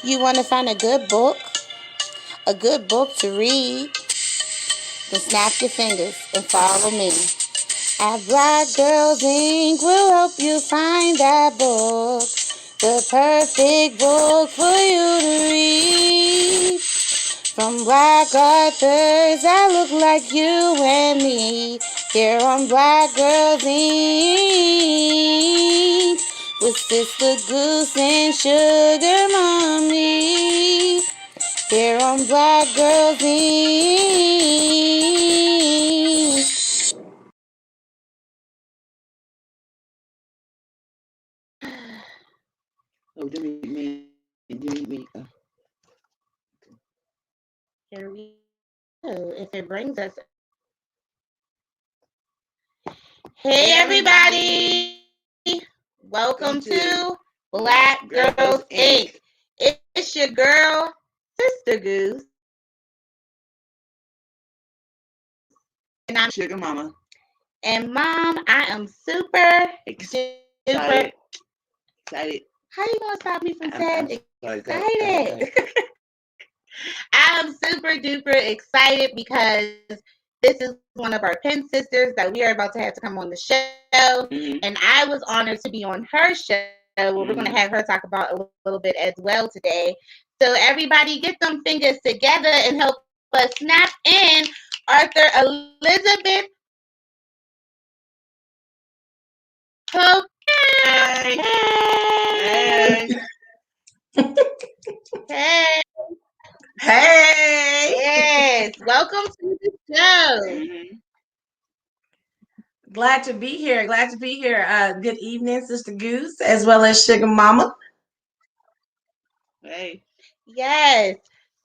You want to find a good book to read? Then snap your fingers and follow me. At Black Girls Inc. will help you find that book, the perfect book for you to read. From black authors that look like you and me, here on Black Girls Inc. with Sister Goose and Sugar Mommy. Here on Black Girls Inc. Oh, me. Here we go. If it brings us. Hey everybody! Welcome to Black Girls Inc. It's your girl, Sister Goose. And I'm Sugar Mama. And Mom, I am super excited. How you gonna stop me from saying excited? I'm super duper excited because this is one of our pen sisters that we are about to have to come on the show. Mm-hmm. And I was honored to be on her show where we're going to have her talk about a little bit as well today. So everybody get them fingers together and help us snap in Arthur Elizabeth. Hey. Hey. Hey! Yes, welcome to the show. Mm-hmm. Glad to be here. Good evening, Sister Goose, as well as Sugar Mama. Hey. Yes.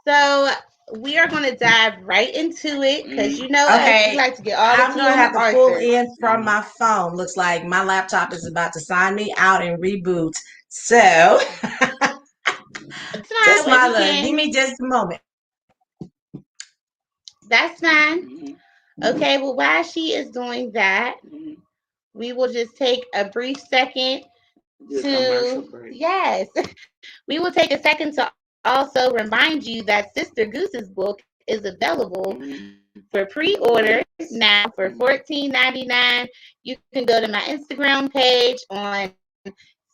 So we are going to dive right into it because you know us, we like to get all the I'm tea going to on have to Arthur. pull in from my phone. Looks like my laptop is about to sign me out and reboot. So, just my luck. Give me just a moment. That's fine. Mm-hmm. Okay, well, while she is doing that, we will just take a brief second yes, we will take a second to also remind you that Sister Goose's book is available for pre-order now for $14.99. You can go to my Instagram page on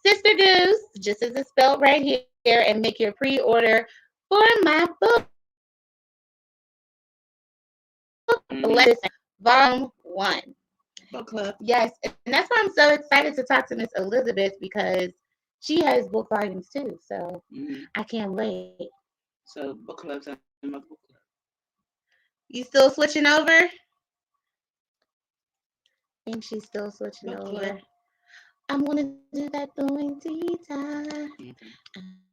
Sister Goose, just as it's spelled right here, and make your pre-order for my book. Volume 1. Book club. Yes, and that's why I'm so excited to talk to Miss Elizabeth because she has book volumes too. So I can't wait. So book club's in my book club. You still switching over? I think she's still switching over. Club. I'm gonna do that during tea time.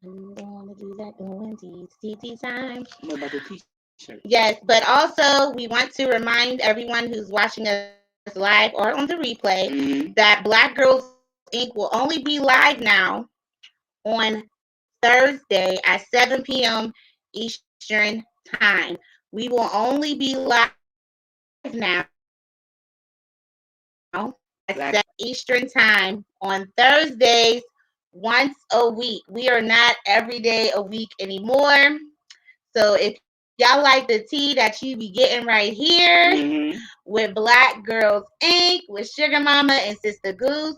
I'm gonna do that during tea time. What about the t-shirt? Yes, but also we want to remind everyone who's watching us live or on the replay that Black Girls Inc. will only be live now on Thursday at 7 p.m. Eastern Time. We will only be live now at 7 Eastern Time on Thursdays once a week. We are not every day a week anymore. So if y'all like the tea that you be getting right here with Black Girls Inc., with Sugar Mama and Sister Goose,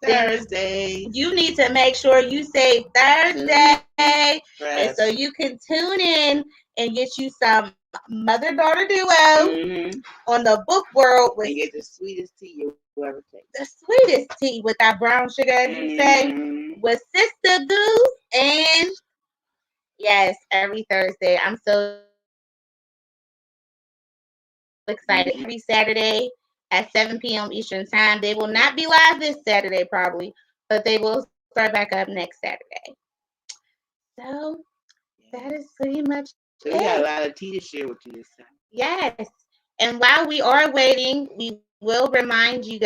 Thursday. You need to make sure you say Thursday, and so you can tune in and get you some mother-daughter duo on the book world and get the sweetest tea you ever take. The sweetest tea with that brown sugar, as you say, with Sister Goose, and yes, every Thursday. I'm so excited. Every Saturday at 7 p.m. Eastern Time. They will not be live this Saturday, probably, but they will start back up next Saturday. So that is pretty much so we got a lot of tea to share with you this time. Yes. And while we are waiting, we will remind you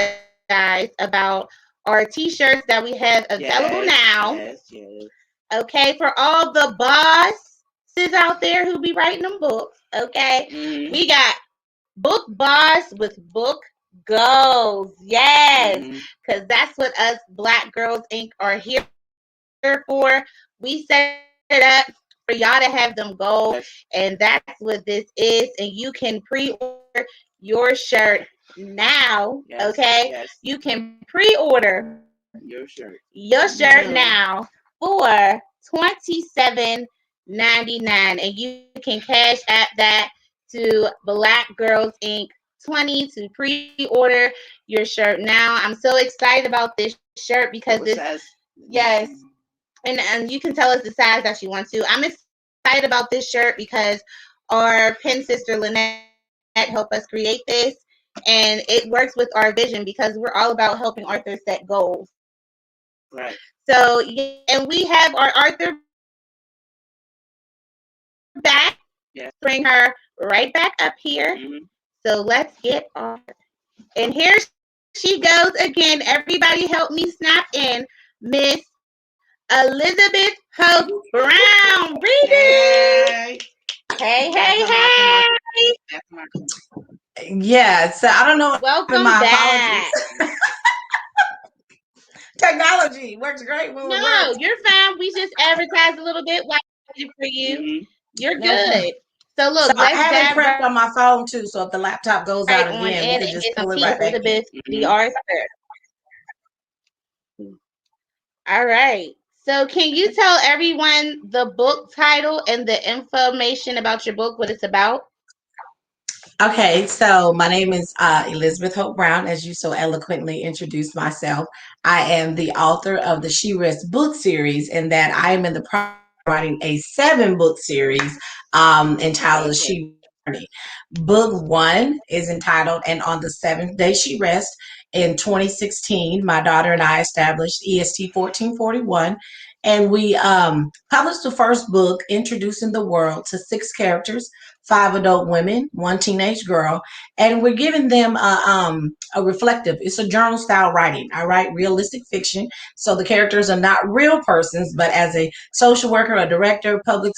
guys about our t-shirts that we have available now. Yes. Okay, for all the bosses out there who be writing them books, okay? We got Book Boss with Book Goals. Yes, because that's what us Black Girls Inc. are here for. We set it up for y'all to have them go. Yes. And that's what this is. And you can pre-order your shirt now. Yes. Okay. Yes. You can pre-order Your shirt. your shirt No. now for $27.99, and you can cash at that to Black Girls Inc. 20 to pre-order your shirt now. I'm so excited about this shirt because What this, size? yes, and you can tell us the size that you want to. I'm excited about this shirt because our pen sister Lynette helped us create this, and it works with our vision because we're all about helping Arthur set goals. Right. So yeah, and we have our Arthur back. Let's bring her Yeah. right back up here. Mm-hmm. So let's get Arthur. And here she goes again. Everybody help me snap in Miss Elizabeth Hope Brown. Reading. Hey. Hey, Gotta hey, come out. Come on. hey. Gotta come out. Yeah, so I don't know what happened. Welcome My back. apologies. Technology works great when it No, works. you're fine. We just advertised a little bit while I waited for you. Mm-hmm. You're No problem. good. So So look, I let's have it dive prepped right on my phone too. So if the laptop goes on out in again, we and could get just some pull it tea, right back in. Elizabeth the Mm-hmm. Arthur. All right. So can you tell everyone the book title and the information about your book, what it's about? Okay, so my name is Elizabeth Hope Brown, as you so eloquently introduced myself. I am the author of the She Rests book series, and that I am in the process of writing a 7 book series entitled Okay. She Journey. Book one is entitled "And on the Seventh Day She Rests." In 2016, my daughter and I established EST 1441, and we published the first book introducing the world to 6 characters, 5 adult women, 1 teenage girl, and we're giving them a reflective. It's a journal style writing. I write realistic fiction, so the characters are not real persons, but as a social worker, a director, public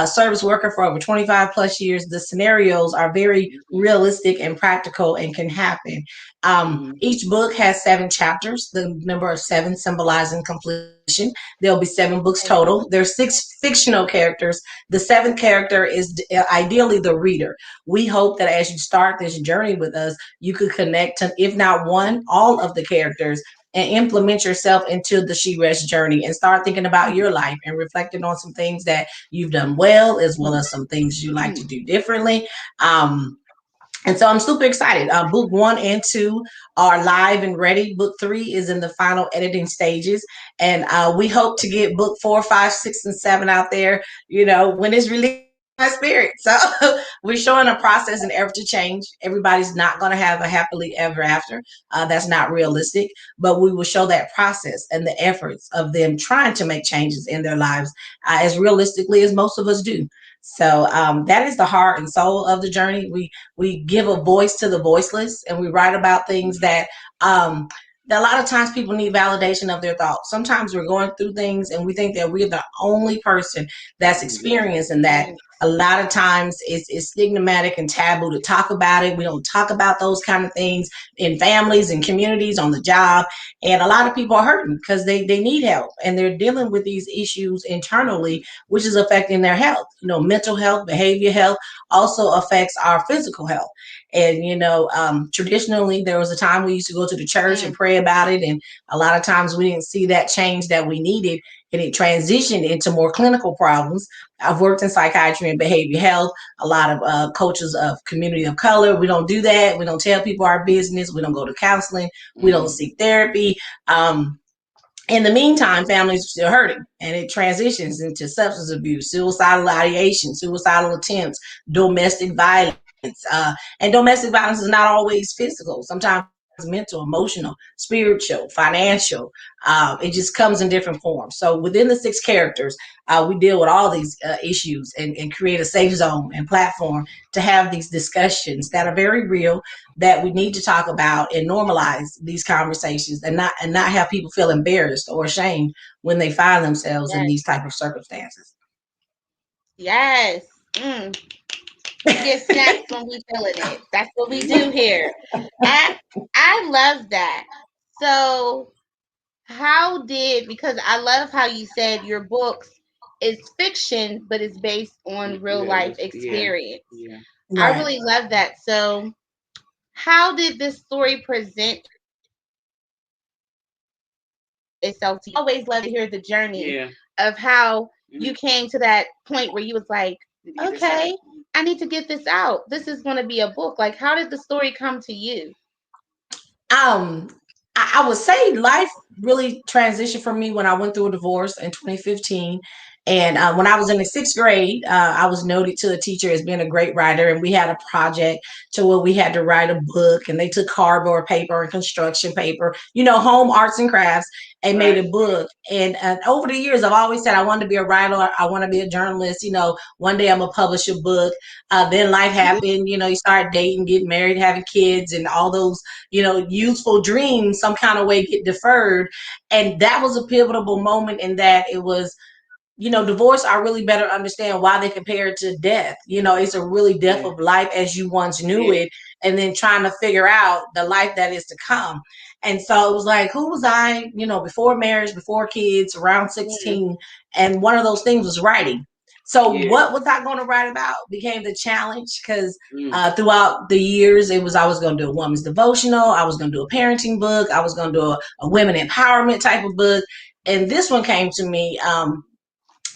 service worker for over 25 plus years, the scenarios are very realistic and practical and can happen. Mm-hmm. Each book has 7 chapters, the number of 7 symbolizing completion. There'll be 7 books total. There's 6 fictional characters. The 7th character is ideally the reader. We hope that as you start this journey with us, you could connect to, if not one, all of the characters, and implement yourself into the She Rest journey and start thinking about your life and reflecting on some things that you've done well, as well as some things you like to do differently. Um, and so I'm super excited. Book one and two are live and ready. Book three is in the final editing stages. And we hope to get book four, five, six, and seven out there, when it's released by spirit. So we're showing a process and effort to change. Everybody's not going to have a happily ever after. That's not realistic. But we will show that process and the efforts of them trying to make changes in their lives as realistically as most of us do. So that is the heart and soul of the journey. We give a voice to the voiceless, and we write about things that a lot of times people need validation of their thoughts. Sometimes we're going through things and we think that we're the only person that's experiencing that. A lot of times it's stigmatic and taboo to talk about it. We don't talk about those kind of things in families and communities, on the job. And a lot of people are hurting because they need help, and they're dealing with these issues internally, which is affecting their health. Mental health, behavior health also affects our physical health. And traditionally there was a time we used to go to the church and pray about it, and a lot of times we didn't see that change that we needed, and it transitioned into more clinical problems. I've worked in psychiatry and behavior health. A lot of coaches of community of color, we don't do that. We don't tell people our business. We don't go to counseling. We don't seek therapy. In the meantime, families are still hurting, and it transitions into substance abuse, suicidal ideation, suicidal attempts, domestic violence. And domestic violence is not always physical. Sometimes mental, emotional, spiritual, financial. It just comes in different forms. So within the 6 characters, we deal with all these issues, and create a safe zone and platform to have these discussions that are very real, that we need to talk about and normalize these conversations, and not have people feel embarrassed or ashamed when they find themselves in Yes. these type of circumstances. Yes. We get snaps when we feeling it. That's what we do here. I I love that. So how did, because I love how you said your books it's fiction, but it's based on real life experience. Yeah. I Right. really love that. So, how did this story present itself to you? Because I always love to hear the journey Yeah. of how you Mhm. came to that point where you was like, Did you get this out? okay, I need to get this out. This is going to be a book. Like, how did the story come to you? Um, I would say life really transitioned for me when I went through a divorce in 2015. And when I was in the sixth grade, I was noted to a teacher as being a great writer, and we had a project to where we had to write a book, and they took cardboard paper and construction paper, home arts and crafts, and made Right. a book. And over the years, I've always said I wanted to be a writer, I want to be a journalist. One day I'm gonna publish a book. Then life happened. You start dating, getting married, having kids, and all those youthful dreams some kind of way get deferred. And that was a pivotal moment in that it was, divorce, I really better understand why they compare it to death. It's a really death Yeah. of life as you once knew Yeah. it, and then trying to figure out the life that is to come. And so it was like, who was I, before marriage, before kids, around Yeah. 16? And one of those things was writing. So Yeah. what was I going to write about became the challenge, because Mm. throughout the years, it was I was going to do a woman's devotional, I was going to do a parenting book, I was going to do a women empowerment type of book. And this one came to me.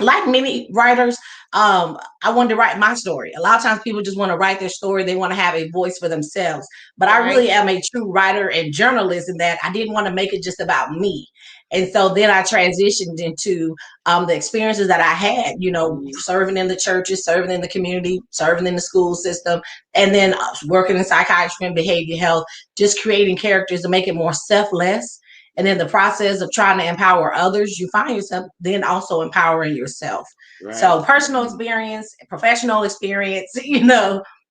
Like many writers, I wanted to write my story. A lot of times people just want to write their story. They want to have a voice for themselves. But I Right. really am a true writer and journalist in that I didn't want to make it just about me. And so then I transitioned into the experiences that I had, Mm. serving in the churches, serving in the community, serving in the school system, and then working in psychiatry and behavior health, just creating characters to make it more selfless. And in the process of trying to empower others, you find yourself then also empowering yourself. Right. So personal experience, professional experience,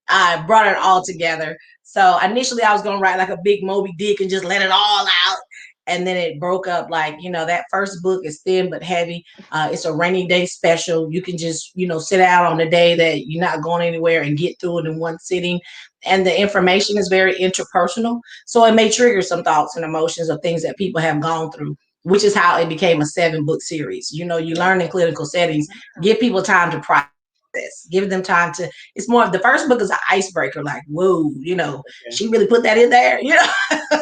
I brought it all together. So initially I was going to write like a big Moby Dick and just let it all out. And then it broke up like, that first book is thin but heavy. It's a rainy day special. You can just, sit out on the day that you're not going anywhere and get through it in one sitting. And the information is very interpersonal. So it may trigger some thoughts and emotions of things that people have gone through, which is how it became a 7-book series. You learn in clinical settings, give people time to process, give them time to, it's more of the first book is an icebreaker, like, whoa, Okay. she really put that in there, Yeah.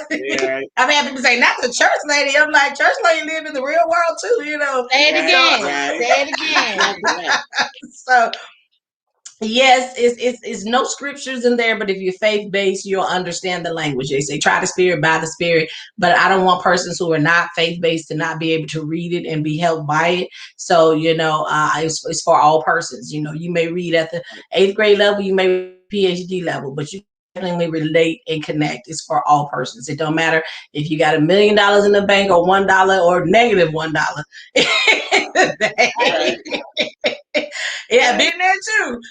Right. I've had people say, not the church lady. I'm like, church lady live in the real world too. Say it Right. So, again. Right. Say it again. Exactly right. so yes, it's no scriptures in there, but if you're faith based, you'll understand the language. They say try the spirit by the spirit, but I don't want persons who are not faith based to not be able to read it and be helped by it. So it's for all persons. You may read at the 8th grade level, you may read at the PhD level, but you definitely relate and connect. It's for all persons. It don't matter if you got $1 million in the bank or $1 or negative $1. Right. Yeah, Right. been there too.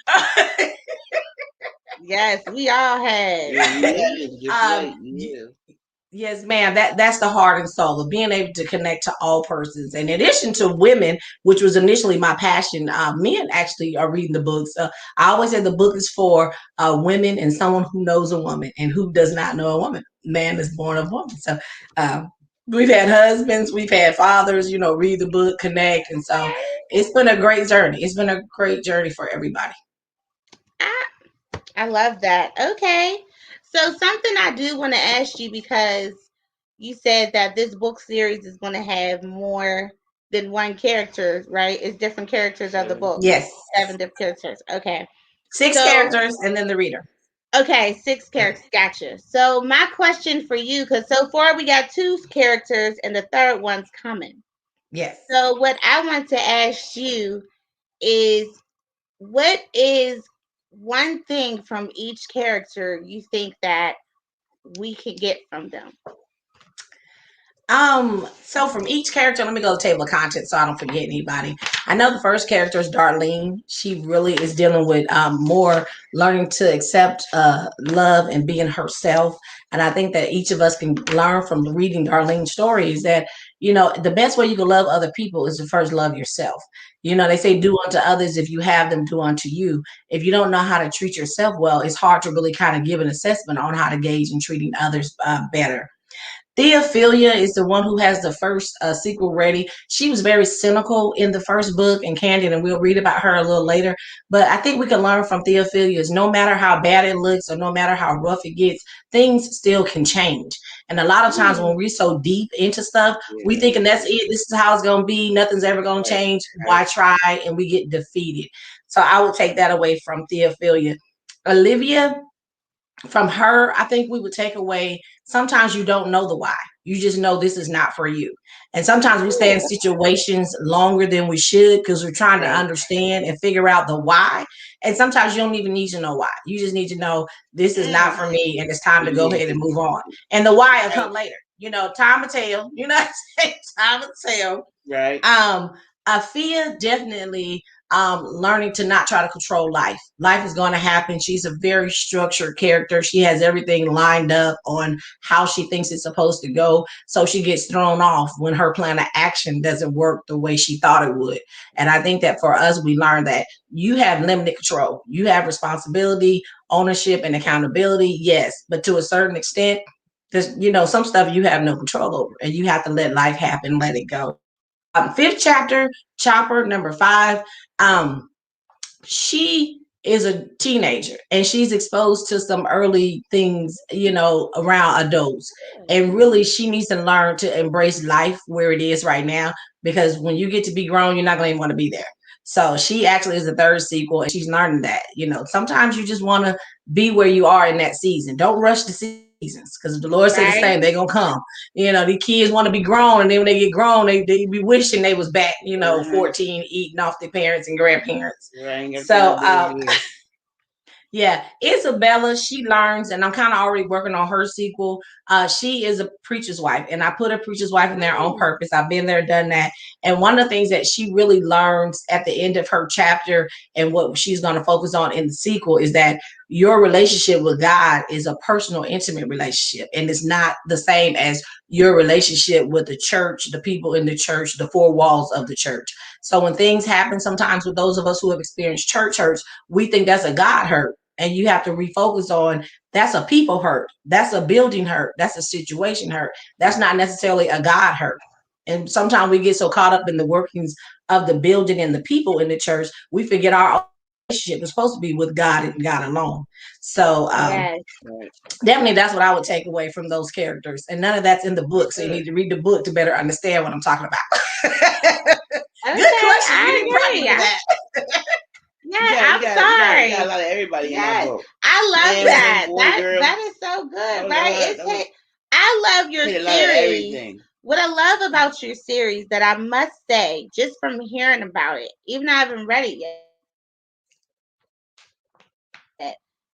Yes, we all have. Yeah. You live just right. um, You live. yes, ma'am. That's the heart and soul of being able to connect to all persons. And in addition to women, which was initially my passion, men actually are reading the books. I always say the book is for women and someone who knows a woman, and who does not know a woman. Man is born of woman. So we've had husbands, we've had fathers, read the book, connect, and so it's been a great journey. It's been a great journey for everybody. I, I love that. Okay. So something I do want to ask you, because you said that this book series is going to have more than one character, right? It's different characters of the 7. book. Yes, 7 different characters. Okay. 6 characters, and then the reader. Okay, 6 characters. Gotcha. So my question for you, because so far we got 2 characters and the third one's coming. Yes. So what I want to ask you is, what is one thing from each character you think that we could get from them? So from each character, let me go to the table of contents so I don't forget anybody. I know the first character is Darlene. She really is dealing with more learning to accept love and being herself. And I think that each of us can learn from reading Darlene's stories that, the best way you can love other people is to first love yourself. They say do unto others if you have them do unto you. If you don't know how to treat yourself well, it's hard to really kind of give an assessment on how to gauge in treating others better. Theophilia is the one who has the first sequel ready. She was very cynical in the first book and candid, and we'll read about her a little later. But I think we can learn from Theophilia is no matter how bad it looks or no matter how rough it gets, things still can change. And a lot of times when we're so deep into stuff, we Yeah. thinking that's it. This is how it's going to be. Nothing's ever going to Right. change. Right. Why try? And we get defeated. So I would take that away from Theophilia. Olivia, from her, I think we would take away sometimes you don't know the why. You just know this is not for you. And sometimes we stay in situations longer than we should because we're trying to Right. understand and figure out the why. And sometimes you don't even need to know why. You just need to know this is not for me and it's time to go Yeah. ahead and move on. And the why will come later. Time will tell. You know what I'm saying? Time will tell. Right. Afia definitely learning to not try to control life. Life is going to happen. She's a very structured character. She has everything lined up on how she thinks it's supposed to go. So she gets thrown off when her plan of action doesn't work the way she thought it would. And I think that for us, we learned that you have limited control. You have responsibility, ownership, and accountability. Yes, but to a certain extent, there's some stuff you have no control over, and you have to let life happen, let it go. Fifth chapter, Chopper, number 5. She is a teenager and she's exposed to some early things, around adults. And really, she needs to learn to embrace life where it is right now because when you get to be grown, you're not going to want to be there. So she actually is the third sequel and she's learning that, sometimes you just want to be where you are in that season. Don't rush the seasons because the Lord said the Right. same, they're going to come. These kids want to be grown and then when they get grown, they be wishing they was back, Uh-huh. 14, eating off their parents and grandparents. Right. Ain't got time So, to do it here. yeah, Isabella, she learns, and I'm kind of already working on her sequel. She is a preacher's wife, and I put a preacher's wife in there on purpose. I've been there, done that. And one of the things that she really learns at the end of her chapter and what she's going to focus on in the sequel is that your relationship with God is a personal, intimate relationship, and it's not the same as your relationship with the church, the people in the church, the four walls of the church. So when things happen, sometimes with those of us who have experienced church hurts, we think that's a God hurt. And you have to refocus on that's a people hurt. That's a building hurt. That's a situation hurt. That's not necessarily a God hurt. And sometimes we get so caught up in the workings of the building and the people in the church, we forget our own relationship is supposed to be with God and God alone. So Yes. Right. definitely that's what I would take away from those characters. And none of that's in the book. So you Good. need to read the book to better understand what I'm talking about. Good Okay, question. We I didn't practice agree. for that. You Yeah, got you I'm got you got you got a sorry. lot of everybody in that Yes, book. I love Man, woman, that. boy, That girl. that is so That good, was a right? lot. That was I love your hit a lot of series. everything. What I love about your series that I must say, just from hearing about it, even though I haven't read it yet,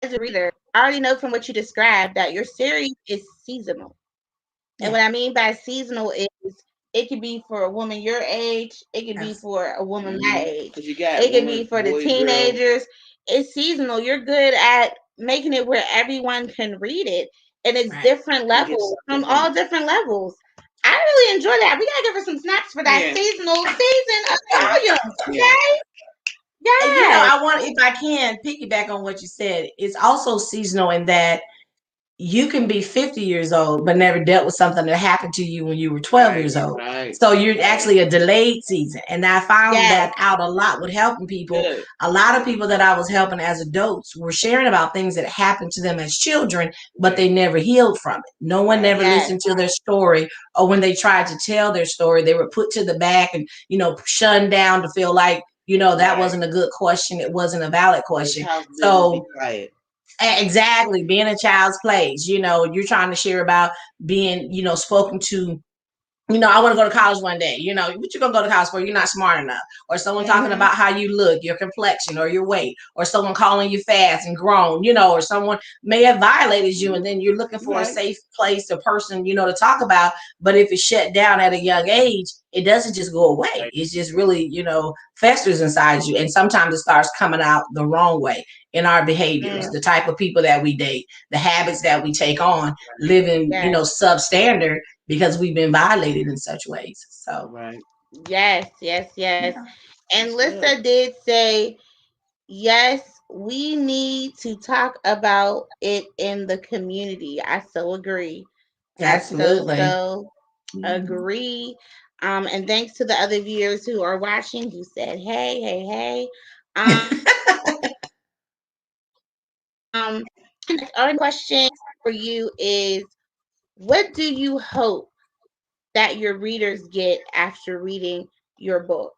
as a reader, I already know from what you described that your series is seasonal. And Yeah, what I mean by seasonal is it could be for a woman your age, it could be absolutely. for a woman my Mm-hmm. age, Cause you got it could be woman, for the boy, girl. teenagers. It's seasonal. You're good at making it where everyone can read it, and it's Right. different And get levels from something from all it. different levels. I really enjoy that. We gotta give her some snaps for that Yeah. seasonal season of Yeah. volumes. Yeah. Okay? And Yes. I want, if I can piggyback on what you said, it's also seasonal in that you can be 50 years old but never dealt with something that happened to you when you were 12 Right. years old. Right. So you're Right. actually a delayed season. And I found Yes. that out a lot with helping people. Good. A lot of people that I was helping as adults were sharing about things that happened to them as children, but Right. they never healed from it. No one Right. never Yes. listened to their story, or when they tried to tell their story, they were put to the back and, shunned down to feel like, that Right. wasn't a good question. It wasn't a valid Your question. child's business be So quiet. exactly, being a child's place, you're trying to share about being, spoken to. I want to go to college one day. What you gonna go to college for? You're not smart enough. Or someone talking Mm-hmm. about how you look, your complexion, or your weight, or someone calling you fast and grown, or someone may have violated you, and then you're looking for a Right. safe place or person, to talk about. But if it's shut down at a young age, it doesn't just go away. Right. It's just really, festers inside you, and sometimes it starts coming out the wrong way in our behaviors, Mm. the type of people that we date, the habits that we take on, living, Yes. substandard because we've been violated in such ways. So, Right. Yes. Yes. Yes. yeah, And That's good. Lissa did say, yes, we need to talk about it in the community. I so agree. I Absolutely. Mhm. agree. And thanks to the other viewers who are watching who said, hey, hey, hey. Our next question for you is, what do you hope that your readers get after reading your book?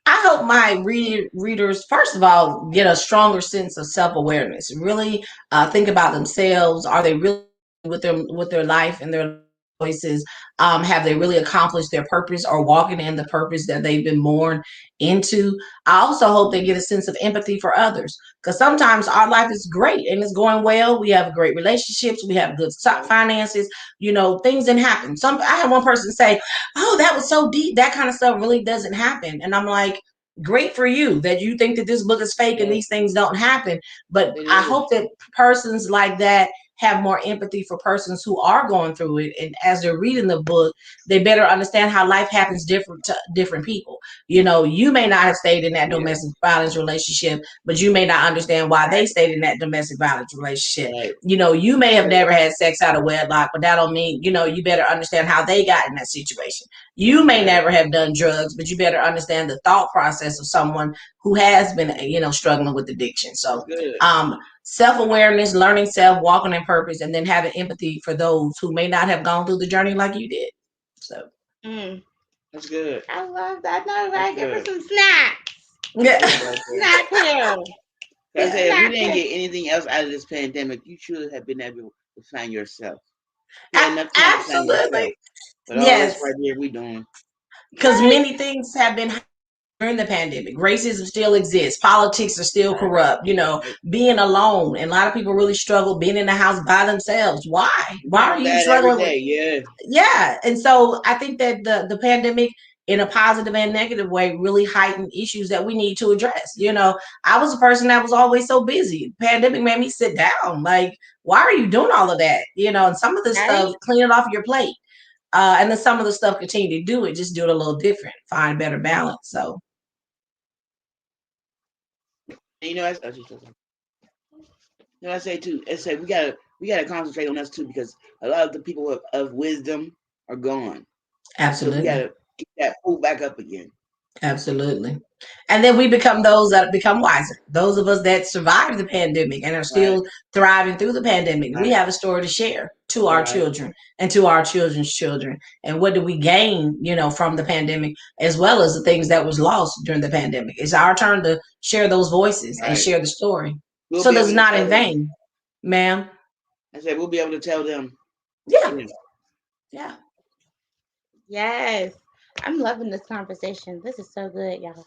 I hope my readers, first of all, get a stronger sense of self awareness. Really think about themselves. Are they really with their life and their choices? Have they really accomplished their purpose or walking in the purpose that they've been born into? I also hope they get a sense of empathy for others, because sometimes our life is great and it's going well. We have great relationships. We have good finances. Things didn't happen. I had one person say, "Oh, that was so deep. That kind of stuff really doesn't happen." And I'm like, great for you that you think that this book is fake and these things don't happen. But I hope that persons like that have more empathy for persons who are going through it. And as they're reading the book, they better understand how life happens different to different people. You may not have stayed in that domestic violence relationship, but you may not understand why they stayed in that domestic violence relationship. Right. You may have never had sex out of wedlock, but that don't mean, you better understand how they got in that situation. You may never have done drugs, but you better understand the thought process of someone who has been, struggling with addiction. So, Good. self-awareness, learning self, walking in purpose, and then having empathy for those who may not have gone through the journey like you did. So, Mm, That's good. I love that. No, That's right? Give her good. some snacks. yeah. Good right there. Snack here. I Yeah. said, if you Snack didn't here. get anything else out of this pandemic, you should have been able to find yourself. You had enough time to find yourself. Absolutely. But all this Yes. right here, we doing. Because Right. many things have been during the pandemic. Racism still exists. Politics are still Right. corrupt. Right. Being alone. And a lot of people really struggle being in the house by themselves. Why? Why are you That every struggling with? day, yeah. Yeah. And so I think that the pandemic, in a positive and negative way, really heightened issues that we need to address. I was a person that was always so busy. Pandemic made me sit down. Like, why are you doing all of that? And some of this Right. stuff, clean it off your plate. And then some of the stuff, continue to do it, just do it a little different, find better balance. So And I say too. I say we gotta concentrate on us too, because a lot of the people of wisdom are gone. So we absolutely. gotta get that pull back up again. Absolutely. And then we become those that become wiser. Those of us that survived the pandemic and are Right. still thriving through the pandemic, we Right. have a story to share to our Right. children and to our children's children. And what do we gain, from the pandemic, as well as the things that was lost during the pandemic? It's our turn to share those voices and Right. share the story. We'll So be that's able to not tell in them. vain, ma'am. I said we'll be able to tell them. Yeah. Yeah. Yeah. Yes. I'm loving this conversation. This is so good, y'all.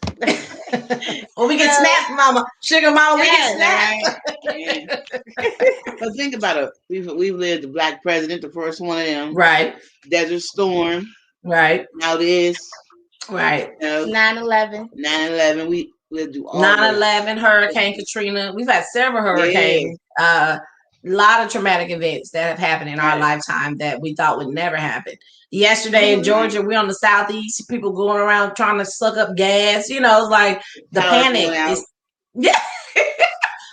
Well, we get So, snapped, mama. Sugar mama, we get yes, right. snapped. Yeah. But think about it. We've lived the black president, the first one of them. Right. Desert Storm. Right. Now this. Right. 9/11. 9/11. We'll do all 9/11, this. Hurricane Katrina. We've had several Yeah. hurricanes. A lot of traumatic events that have happened in our Right. lifetime that we thought would never happen. Yesterday in Mm-hmm. Georgia, we're on the southeast. People going around trying to suck up gas. It's like the Power's panic going out. is. Yeah.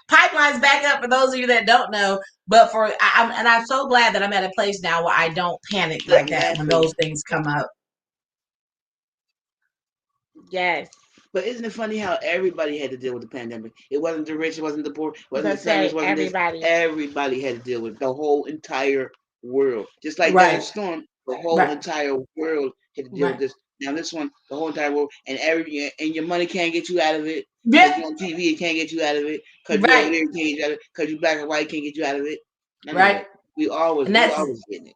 Pipelines back up for those of you that don't know. But I'm so glad that I'm at a place now where I don't panic like I'm that when happy. those things come up. Yes. But isn't it funny how everybody had to deal with the pandemic? It wasn't the rich, it wasn't the poor, it I was wasn't gonna the settlers, say wasn't this. everybody. Everybody had to deal with it. The whole entire world. Just like Desert Right. Storm, the whole Right. entire world had to deal with Right. this. Now this one, the whole entire world, and your money can't get you out of it. Because Yeah. you're on TV, it can't get you out of it. Because you're over Right. there, it can't get you out of it. Because you're black and white, can't get you out of it. None of Right. it. We always And we that's always getting it.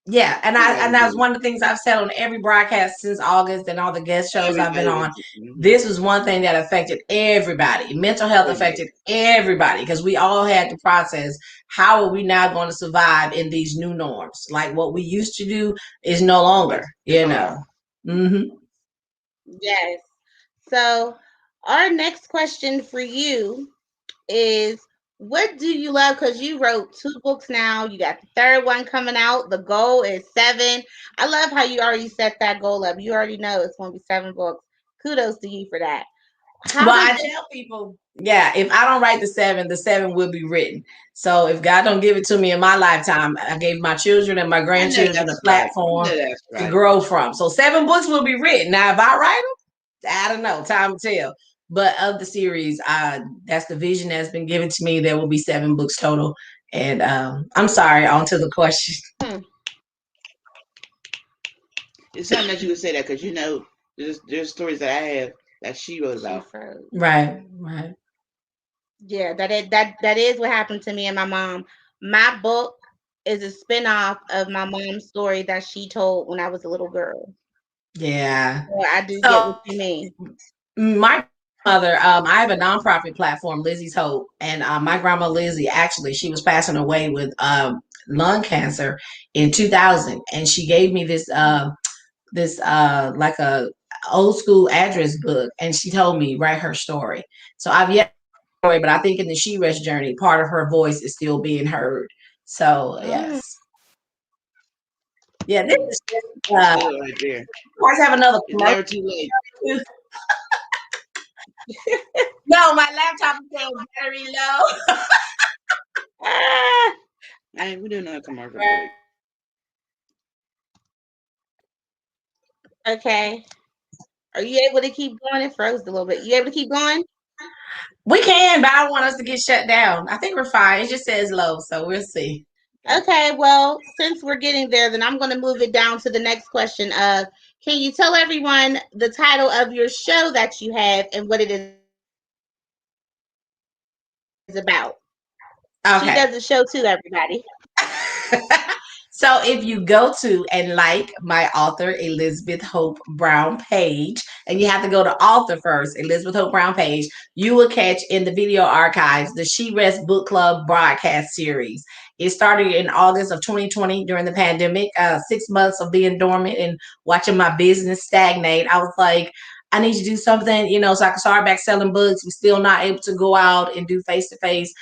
Yeah, and Everybody I and that's getting one of the things I've said on every broadcast since August and all the guest it. shows I've been Everybody on. gets it. Mm-hmm. This was one thing that affected everybody. Mental health Everybody. affected everybody because we all had to process how are we now going to survive in these new norms. Like what we used to do is no longer, It's no longer. hmm Yes. So, our next question for you is, what do you love? Because you wrote 2 books now. You got the third one coming out. The goal is 7. I love how you already set that goal up. You already know it's going to be 7 books. Kudos to you for that. How Well, does I tell people, yeah, if I don't write the seven will be written. So if God don't give it to me in my lifetime, I gave my children and my I know grandchildren a that's right. I platform know that's to right. grow from. So 7 books will be written. Now, if I write them, I don't know. Time will tell. But of the series, that's the vision that's been given to me. There will be 7 books total. And I'm sorry. On to the question. It's something that you would say that because there's stories that I have that she wrote she about. froze? Right. Right. Yeah, that is what happened to me and my mom. My book is a spinoff of my mom's story that she told when I was a little girl. Yeah. So I do get what So you mean. my mother, I have a nonprofit platform, Lizzie's Hope, and my grandma Lizzie, actually, she was passing away with lung cancer in 2000, and she gave me this like a old school address book, and she told me write her story. So I've yet to story, but I think in the She Rest journey, part of her voice is still being heard. So Mm. yes, yeah, this is just, That's good right there. you guys have another It's commercial. never too late. No, my laptop is saying battery low. Ah, Hey, we're doing another commercial break. okay. Are you able to keep going? It froze a little bit. You able to keep going? We can, but I don't want us to get shut down. I think we're fine. It just says low, so we'll see. Okay, well, since we're getting there, then I'm going to move it down to the next question. Can you tell everyone the title of your show that you have and what it is about? She Okay. does a show too, everybody. So if you go to and like my author Elizabeth Hope Brown page, and you have to go to author first, Elizabeth Hope Brown page, you will catch in the video archives the She Rest Book Club broadcast series. It started in August of 2020 during the pandemic, 6 months of being dormant and watching my business stagnate. I was like, I need to do something, so I can start back selling books. We're still not able to go out and do face-to-face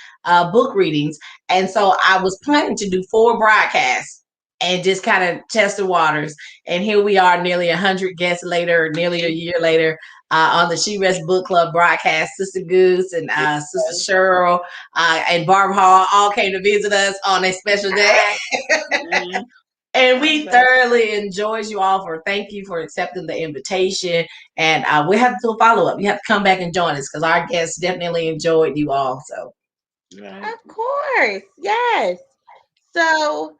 book readings. And so I was planning to do 4 broadcasts and just kind of test the waters. And here we are, nearly 100 guests later, nearly a year later, on the She Rest Book Club broadcast. Sister Goose and Sister Cheryl and Barb Hall all came to visit us on a special day. Mm-hmm. And we thoroughly enjoyed you all thank you for accepting the invitation. And we have to do a follow up. You have to come back and join us because our guests definitely enjoyed you all. So, Right. Of course, yes. So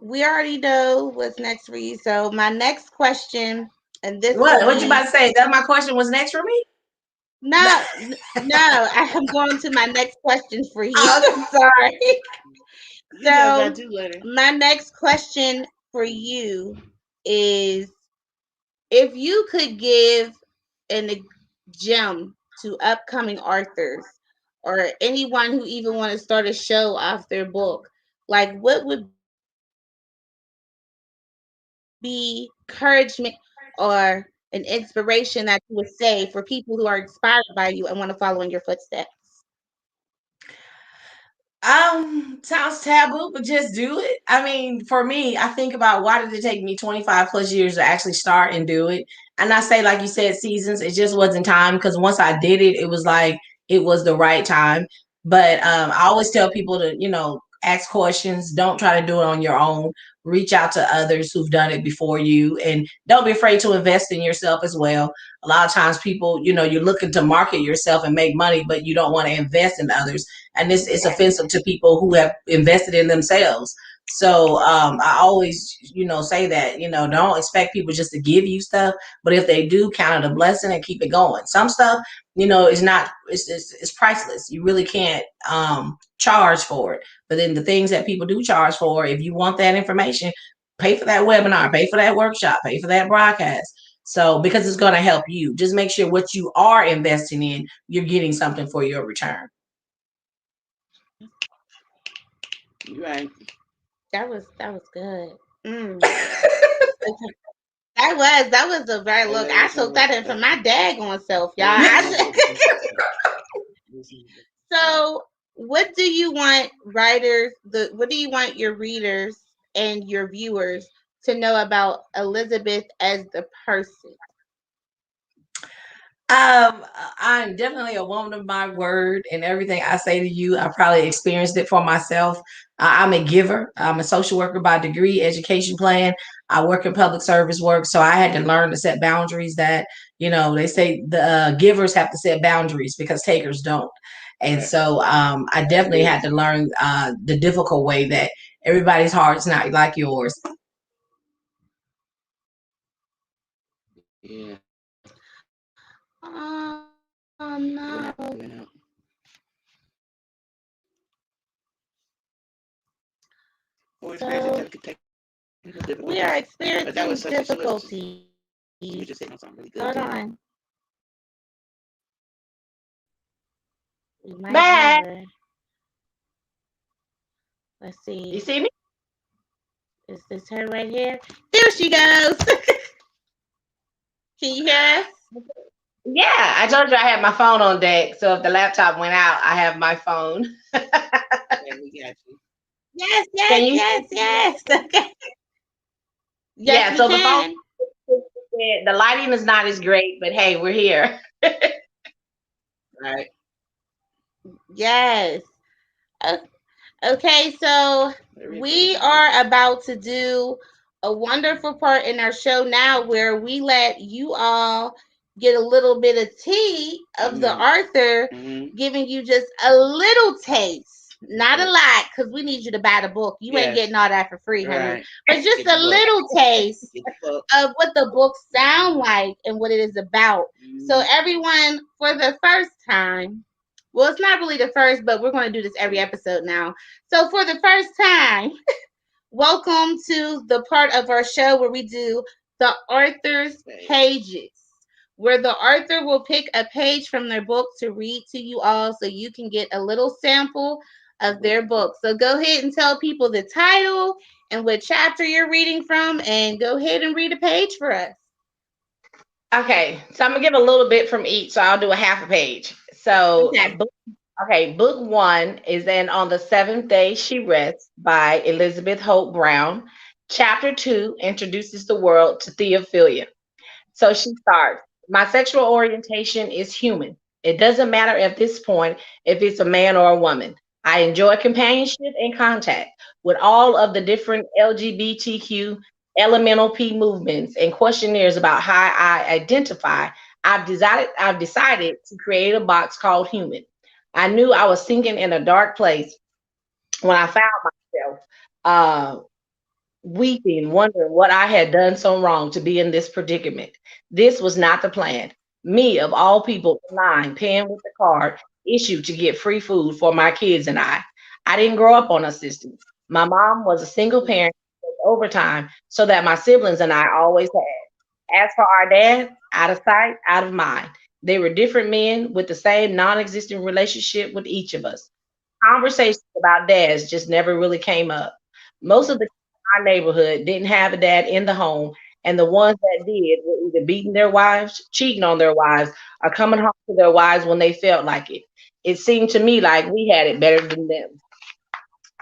we already know what's next for you. So my next question, and this will what you be about to say? That my question was next for me? no, I am going to my next question for you. Oh, Sorry. You got So that too later. my next question for you is if you could give an gem to upcoming authors or anyone who even want to start a show off their book, like what would be encouragement or an inspiration that you would say for people who are inspired by you and want to follow in your footsteps? sounds taboo, but just do it. I mean, for me, I think about why did it take me 25 plus years to actually start and do it? And I say, like you said, seasons, it just wasn't time because once I did it, it was like it was the right time. But I always tell people to, ask questions. Don't try to do it on your own. Reach out to others who've done it before you and don't be afraid to invest in yourself as well. A lot of times people, you're looking to market yourself and make money, but you don't want to invest in others, and this is offensive to people who have invested in themselves. So I always, say that, don't expect people just to give you stuff, but if they do, count it a blessing and keep it going. Some stuff, is not, it's priceless. You really can't charge for it. But then the things that people do charge for, if you want that information, pay for that webinar, pay for that workshop, pay for that broadcast. So because it's going to help you, just make sure what you are investing in, you're getting something for your return. Right. That was good. Mm. Okay. That was a very look. I took that in from my daggone self, y'all. So, what do you want writers? What do you want your readers and your viewers to know about Elizabeth as the person? I'm definitely a woman of my word, and everything I say to you, I probably experienced it for myself. I'm a giver. I'm a social worker by degree, education plan. I work in public service work, so I had to learn to set boundaries. That they say the givers have to set boundaries because takers don't. And so I definitely had to learn the difficult way that everybody's heart is not like yours. Yeah. Oh no. So we are experiencing difficulties. You just sitting on something really good. Hold on. We might Bye. have her. Let's see. You see me? Is this her right here? There she goes. Can you hear us? Yeah, I told you I had my phone on deck, so if the laptop went out, I have my phone. Yeah, we got you. Yes, Can yes, you? yes, yes. Okay. Yes, Yeah, we so the phone, can. the lighting is not as great, but hey, we're here. Right. Yes. Okay, so we are about to do a wonderful part in our show now where we let you all get a little bit of tea of the author, giving you just a little taste, not a lot, because we need you to buy the book. You ain't getting all that for free, honey. But just a little taste of what the book sound like and what it is about. So everyone, for the first time, well, it's not really the first, but we're going to do this every episode now. So, for the first time, welcome to the part of our show where we do the author's pages, where the author will pick a page from their book to read to you all so you can get a little sample of their book. So, go ahead and tell people the title and what chapter you're reading from, and go ahead and read a page for us. Okay, so I'm gonna give a little bit from each, so I'll do a half a page. So, book one is then On the Seventh Day She Rests by Elizabeth Hope Brown. Chapter two introduces the world to Theophilia. So she starts, my sexual orientation is human. It doesn't matter at this point if it's a man or a woman. I enjoy companionship and contact with all of the different LGBTQ elemental P movements and questionnaires about how I identify. I've decided to create a box called human. I knew I was sinking in a dark place when I found myself weeping, wondering what I had done so wrong to be in this predicament. This was not the plan. Me, of all people, in line, paying with the card issued to get free food for my kids and I. I didn't grow up on assistance. My mom was a single parent with overtime so that my siblings and I always had. As for our dad, out of sight, out of mind. They were different men with the same non existent relationship with each of us. Conversations about dads just never really came up. Most of the kids in our neighborhood didn't have a dad in the home, and the ones that did were either beating their wives, cheating on their wives, or coming home to their wives when they felt like it. It seemed to me like we had it better than them.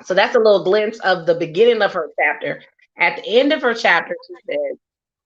So that's a little glimpse of the beginning of her chapter. At the end of her chapter, she says,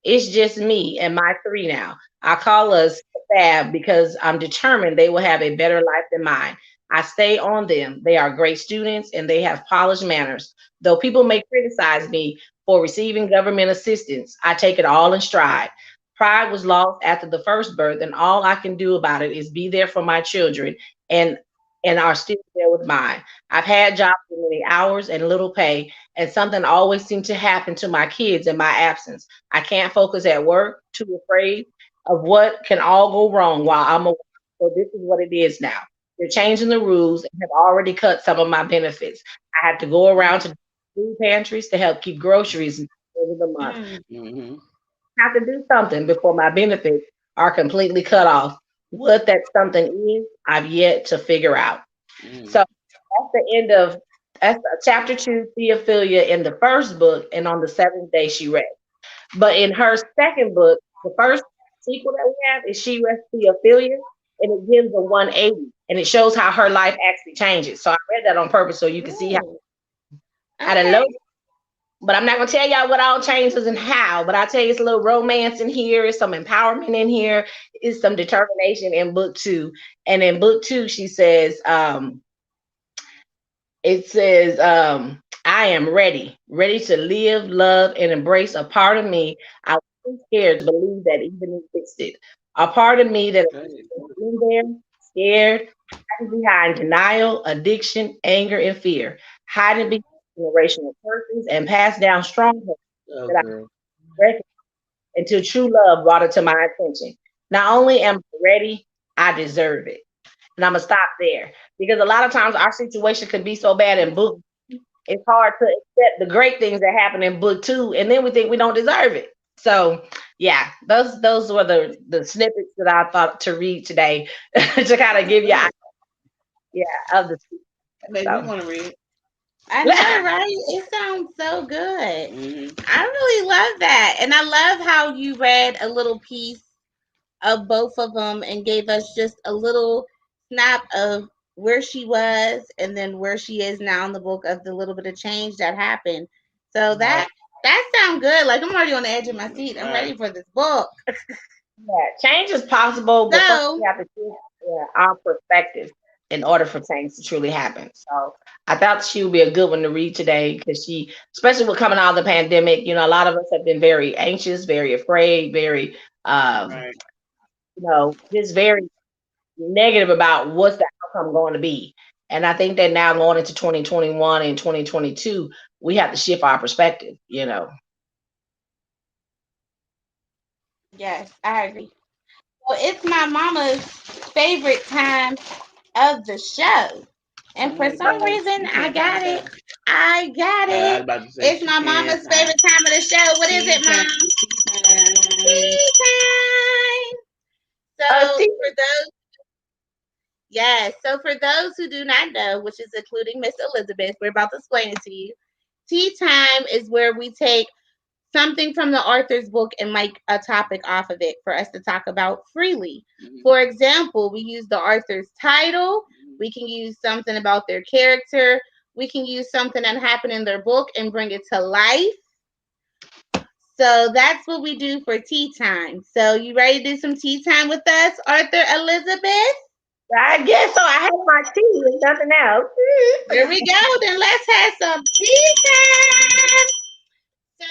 it's just me and my three now. I call us Fab because I'm determined they will have a better life than mine. I stay on them. They are great students and they have polished manners. Though people may criticize me for receiving government assistance, I take it all in stride. Pride was lost after the first birth, and all I can do about it is be there for my children and are still there with mine. I've had jobs with many hours and little pay, and something always seemed to happen to my kids in my absence. I can't focus at work, too afraid of what can all go wrong while I'm away. So this is what it is now. They're changing the rules and have already cut some of my benefits. I have to go around to food pantries to help keep groceries over the month. I have to do something before my benefits are completely cut off. What that something is, I've yet to figure out. So that's the end of that's chapter two, Theophilia in the first book, and on the seventh day she read. But in her second book, the first sequel that we have is She Rests Theophilia, and it gives a 180, and it shows how her life actually changes. So I read that on purpose so you can see how Okay. the low But I'm not gonna tell y'all what all changes and how. But I'll tell you, it's a little romance in here, it's some empowerment in here, it's some determination in book two. And in book two, she says, it says, I am ready, ready to live, love, and embrace a part of me I was too scared to believe that even existed. A part of me that Good. has been there, scared, hiding behind denial, addiction, anger, and fear, hiding behind generational curses and passed down strongholds Oh, that I girl. recognized until true love brought it to my attention. Not only am I ready, I deserve it. And I'm gonna stop there because a lot of times our situation could be so bad in book, it's hard to accept the great things that happen in book two, and then we think we don't deserve it. So yeah, those were the snippets that I thought to read today to kind of give you Good. yeah of the That made me so. want to read. I know, right? It sounds so good. I really love that. And I love how you read a little piece of both of them and gave us just a little snap of where she was and then where she is now in the book of the little bit of change that happened. So Right. that sounds good. Like I'm already on the edge of my seat. I'm Right. ready for this book. Yeah, change is possible, but first we So have to change our perspective in order for change to truly happen. So I thought she would be a good one to read today because she, especially with coming out of the pandemic, a lot of us have been very anxious, very afraid, very, Right. just very negative about what's the outcome going to be. And I think that now going into 2021 and 2022, we have to shift our perspective. yes, I agree. So it's my mama's favorite time of the show. And for some reason, You I can't got find it. that. I got I was it. about to say It's she my can't mama's find favorite time of the show. What is tea it, time. Mom? Tea time. Tea time. So Steve, for those, yes. So for those who do not know, which is including Miss Elizabeth, we're about to explain it to you. Tea time is where we take something from the author's book and make a topic off of it for us to talk about freely. For example, we use the author's title, we can use something about their character, we can use something that happened in their book and bring it to life. So that's what we do for tea time. So you ready to do some tea time with us, Arthur Elizabeth? I guess so. I have my tea, if nothing else. Here we go. Then let's have some tea time. So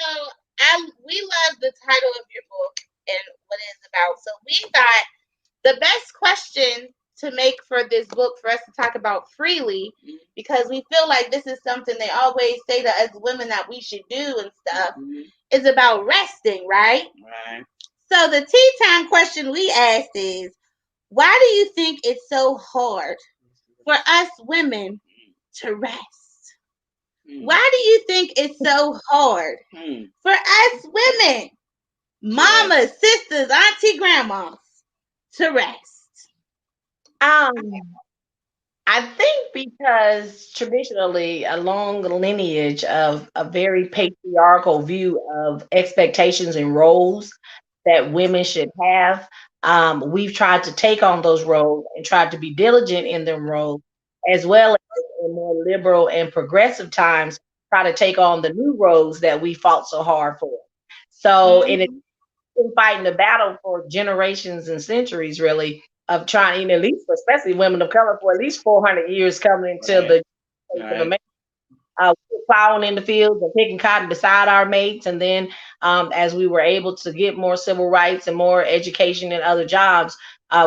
we love the title of your book and what it's about. So we thought the best question to make for this book for us to talk about freely, because we feel like this is something they always say to us women that we should do and stuff, is about resting, right? Right. So the tea time question we asked is, why do you think it's so hard for us women to rest? Why do you think it's so hard for us women, mamas, sisters, auntie, grandmas, to rest? Um, I think because traditionally, a long lineage of a very patriarchal view of expectations and roles that women should have, we've tried to take on those roles and tried to be diligent in them roles, as well as in more liberal and progressive times, try to take on the new roles that we fought so hard for. So, in Mm-hmm. been fighting the battle for generations and centuries, really, of trying, at least, especially women of color, for at least 400 years coming into Right. the States of Right. America. We were plowing in the fields and picking cotton beside our mates. And then, as we were able to get more civil rights and more education and other jobs,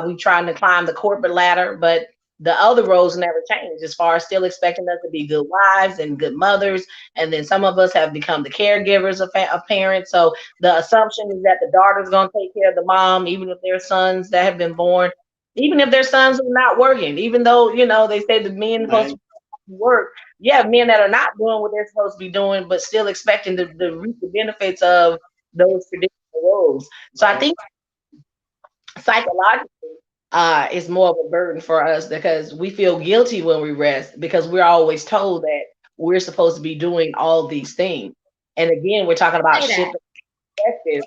we trying to climb the corporate ladder. But the other roles never changed, as far as still expecting us to be good wives and good mothers. And then some of us have become the caregivers of parents. So the assumption is that the daughter's going to take care of the mom, even if their sons that have been born, even if their sons are not working, even though, they say the men are supposed Right. to work. You have men that are not doing what they're supposed to be doing, but still expecting to reap the benefits of those traditional roles. So I Right. think psychologically, is more of a burden for us because we feel guilty when we rest because we're always told that we're supposed to be doing all these things. And again, we're talking about Say that. shifting perspective.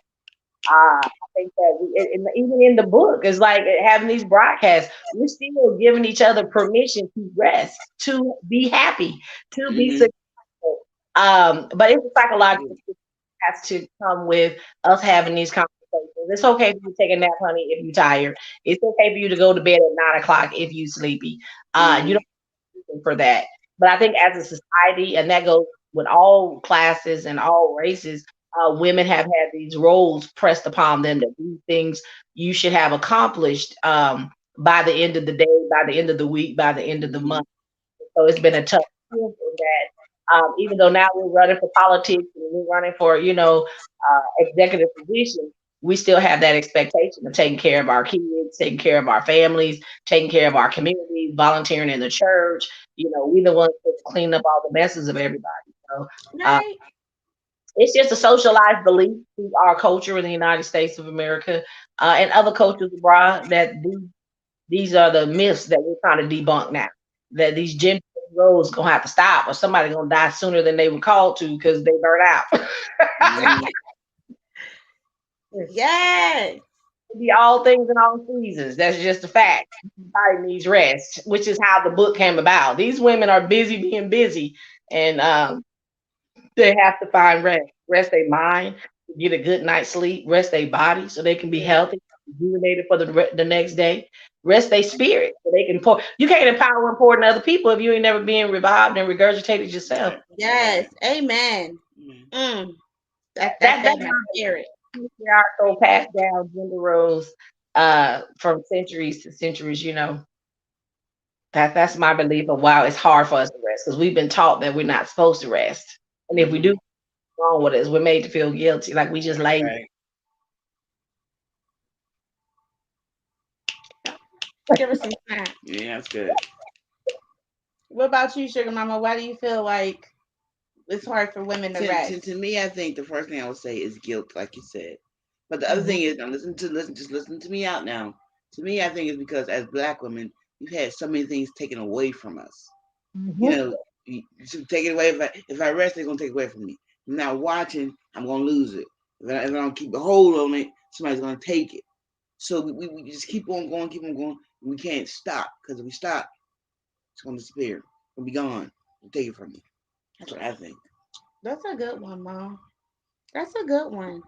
I think that even in the book, it's like having these broadcasts, we're still giving each other permission to rest, to be happy, to be Mm-hmm. successful. But it's a psychological has to come with us having these conversations. It's okay for you to take a nap, honey, if you're tired. It's okay for you to go to bed at 9 o'clock if you're sleepy. You don't for that. But I think as a society, and that goes with all classes and all races, women have had these roles pressed upon them that these things you should have accomplished by the end of the day, by the end of the week, by the end of the month. So it's been a tough shift in that. Even though now we're running for politics and we're running for, executive positions, we still have that expectation of taking care of our kids, taking care of our families, taking care of our communities, volunteering in the church. We the ones that clean up all the messes of everybody. So Right. it's just a socialized belief through our culture in the United States of America and other cultures abroad that these are the myths that we're trying to debunk now. That these gender roles gonna have to stop, or somebody gonna die sooner than they were called to because they burn out. Yes. Be all things in all seasons. That's just a fact. Everybody needs rest, which is how the book came about. These women are busy being busy, and they have to find rest. Rest their mind, get a good night's sleep. Rest their body so they can be healthy, rejuvenated for the next day. Rest their spirit so they can pour. You can't empower and pour into other people if you ain't never being revived and regurgitated yourself. Yes. Amen. That's That's my spirit. we are so passed down gender roles from centuries to centuries. That's my belief of why it's hard for us to rest because we've been taught that we're not supposed to rest, and if we do wrong with us, we're made to feel guilty, like we just lazy. Right. Give us some time. Yeah, that's good. What about you, Sugar Mama? Why do you feel like it's hard for women to rest? To me, I think the first thing I would say is guilt, like you said. But the other thing is, now listen to me out now. To me, I think it's because as Black women, we've had so many things taken away from us. You should take it away. If I rest, they're gonna take it away from me. If I'm not watching, I'm gonna lose it. If I don't keep a hold on it, somebody's gonna take it. So we just keep on going, keep on going. We can't stop because if we stop, it's gonna disappear. It'll be gone. They'll take it from me. That's what I think. That's a good one, Mom. That's a good one.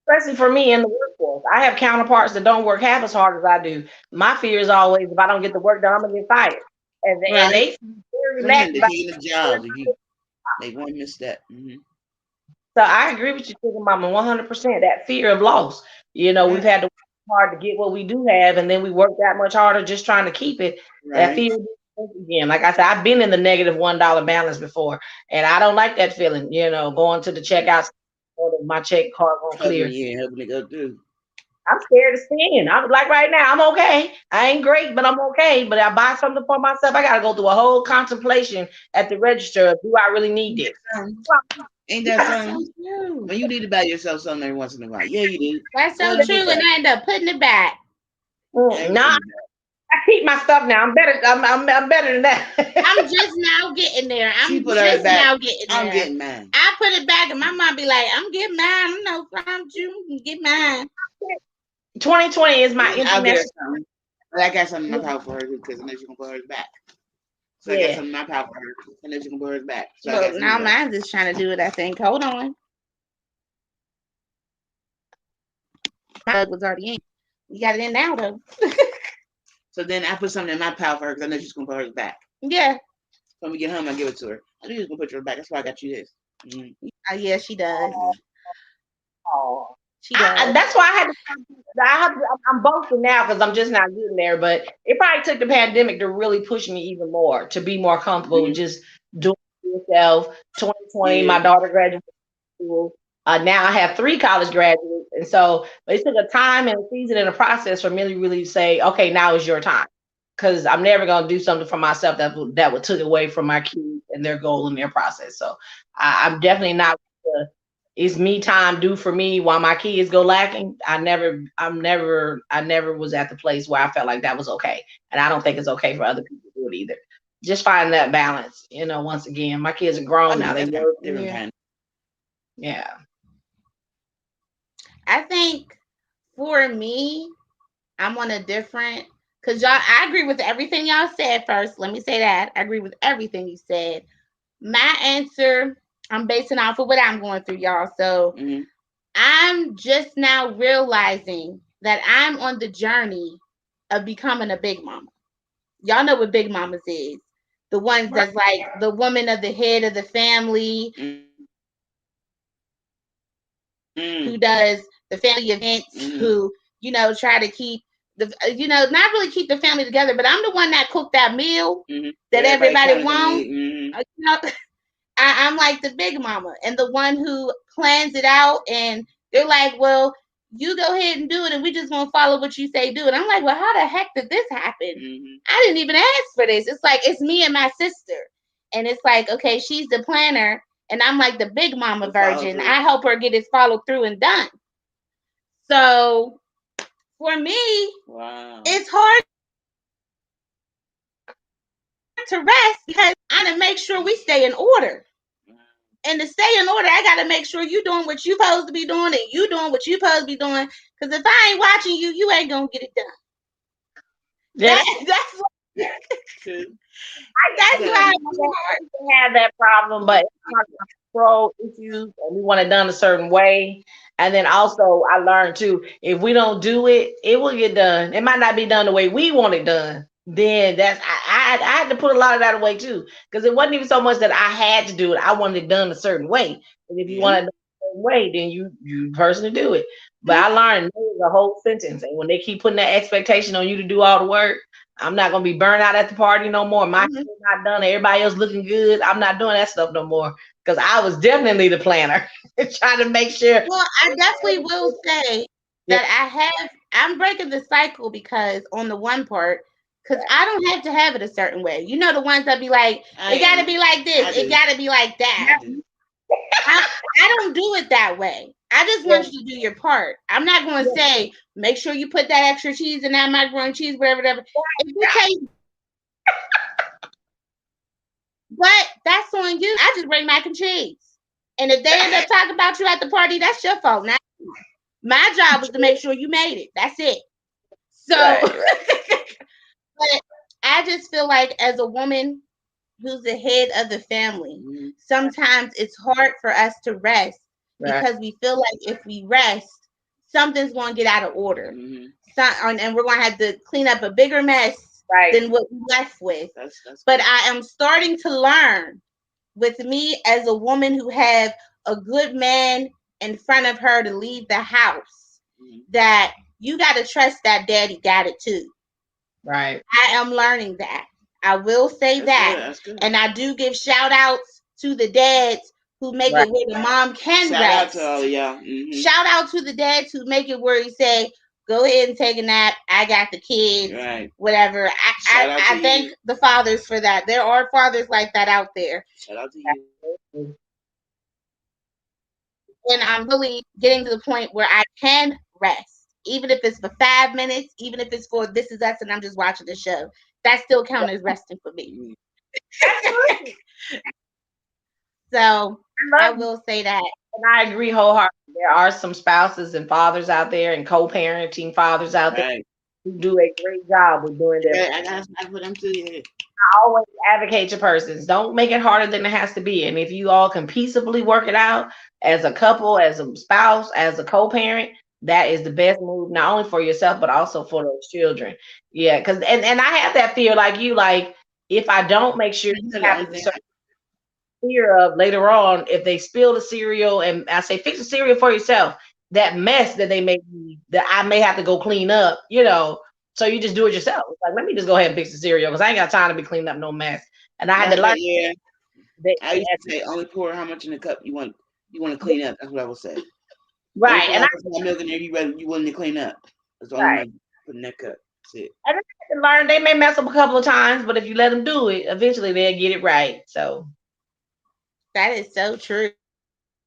Especially for me in the workforce, I have counterparts that don't work half as hard as I do. My fear is always if I don't get the work done, I'm gonna get fired, and they very relaxed They're about taking the jobs if you make one misstep. So I agree with you, Sugar Mama, 100%. That fear of loss. We've had to work hard to get what we do have, and then we work that much harder just trying to keep it. That fear again. Like I said, I've been in the negative $1 balance before, and I don't like that feeling. Going to the checkout, my check card won't clear. Helping it go through. I'm scared to spend. I'm like right now, I'm okay. I ain't great, but I'm okay. But I buy something for myself. I gotta go through a whole contemplation at the register. Do I really need this? Ain't that something? When you need to buy yourself something every once in a while. Yeah, you do. That's so true, and I end up putting it back. Nah, I keep my stuff now. I'm better. I'm better than that. I'm just now getting there. I'm getting mine. I put it back, and my mom be like, "I'm getting mine. I don't know from you. Get mine." 2020 is my I'll get her something. But I got something in my power for her because I know she's gonna put hers back. So I got something in my power for her. I know she's gonna put hers back. So well, now mine's just trying to do it. I think. Hold on. My bug was already in. You got it in now though. So then I put something in my power for her because I know she's gonna put hers back. Yeah. So when we get home, I give it to her. I knew you was gonna put yours back. That's why I got you this. Yeah, she does. Oh. That's why I'm boasting now because I'm just not getting there. But it probably took the pandemic to really push me even more to be more comfortable with just doing it yourself. 2020, my daughter graduated school. Now I have 3 college graduates, and so it took a time and a season and a process for me to really say, okay, now is your time. Because I'm never gonna do something for myself that would take away from my kids and their goal and their process. So I'm definitely not. Is me time due for me while my kids go lacking? I never was at the place where I felt like that was okay, and I don't think it's okay for other people to do it either. Just find that balance. Once again, my kids are grown now. They work. Yeah. I think for me, I'm on a different because y'all. I agree with everything y'all said. First, let me say that I agree with everything you said. My answer I'm basing off of what I'm going through, y'all. So Mm-hmm. I'm just now realizing that I'm on the journey of becoming a big mama. Y'all know what big mamas is. The ones that's like the woman of the head of the family who does the family events, who, try to keep not really keep the family together, but I'm the one that cooked that meal that everybody wants. I'm like the big mama and the one who plans it out, and they're like, well, you go ahead and do it, and we just gonna follow what you say do it. I'm like, well, how the heck did this happen? I didn't even ask for this. It's like, it's me and my sister. And it's like, okay, she's the planner, and I'm like the big mama virgin. I help her get it followed through and done. So for me, it's hard to rest because I gotta make sure we stay in order. And to stay in order, I gotta make sure you doing what you supposed to be doing, and you doing what you supposed to be doing. Because if I ain't watching you, you ain't gonna get it done. Yeah, That's why we have that problem, but it's not control issues, and we want it done a certain way. And then also, I learned too, if we don't do it, it will get done. It might not be done the way we want it done. Then I had to put a lot of that away too, because it wasn't even so much that I had to do it. I wanted it done a certain way. And if you want it done a certain way, then you personally do it. But I learned no is a whole sentence, and when they keep putting that expectation on you to do all the work, I'm not gonna be burned out at the party no more. My shit not done. Everybody else looking good. I'm not doing that stuff no more, because I was definitely the planner, trying to make sure. Well, I definitely will say that I'm breaking the cycle, because on the one part, because I don't have to have it a certain way. You know, the ones that be like, it got to be like this, it got to be like that. I don't do it that way. I just want you to do your part. I'm not going to say, make sure you put that extra cheese in that macaroni cheese, whatever. If you taste, but that's on you. I just bring mac and cheese. And if they end up talking about you at the party, that's your fault. Now, my job was to make sure you made it. That's it. So, but I just feel like as a woman who's the head of the family, sometimes it's hard for us to rest because we feel like if we rest, something's going to get out of order. And we're going to have to clean up a bigger mess than what we left with. But I am starting to learn, with me as a woman who have a good man in front of her to leave the house, that you got to trust that daddy got it too. Right. I am learning that. I will say that's good. And I do give shout outs to the dads who make it where the mom can rest. Shout out to all of y'all. Shout out to the dads who make it where he say, go ahead and take a nap. I got the kids. Right. Whatever. I thank the fathers for that. There are fathers like that out there. Shout out to you. And I'm really getting to the point where I can rest. Even if it's for 5 minutes, even if it's for This Is Us and I'm just watching the show. That still counts as resting for me. So I will say that. And I agree wholeheartedly. There are some spouses and fathers out there, and co-parenting fathers out there who do a great job with doing their. I gotta put them to you. I always advocate your persons. Don't make it harder than it has to be. And if you all can peaceably work it out as a couple, as a spouse, as a co-parent, that is the best move, not only for yourself, but also for those children. Yeah, because and I have that fear like you, like if I don't make sure you have the fear of later on, if they spill the cereal, and I say fix the cereal for yourself, that mess that they make that I may have to go clean up, so you just do it yourself. It's like, let me just go ahead and fix the cereal because I ain't got time to be cleaning up no mess. And I had to learn. Yeah. I used to say only pour how much in the cup you want to clean up. That's what I would say. Right. And I milk in there you willing to clean up. That's all I'm putting in that cup. That's it. And I had to learn they may mess up a couple of times, but if you let them do it, eventually they'll get it right. So that is so true.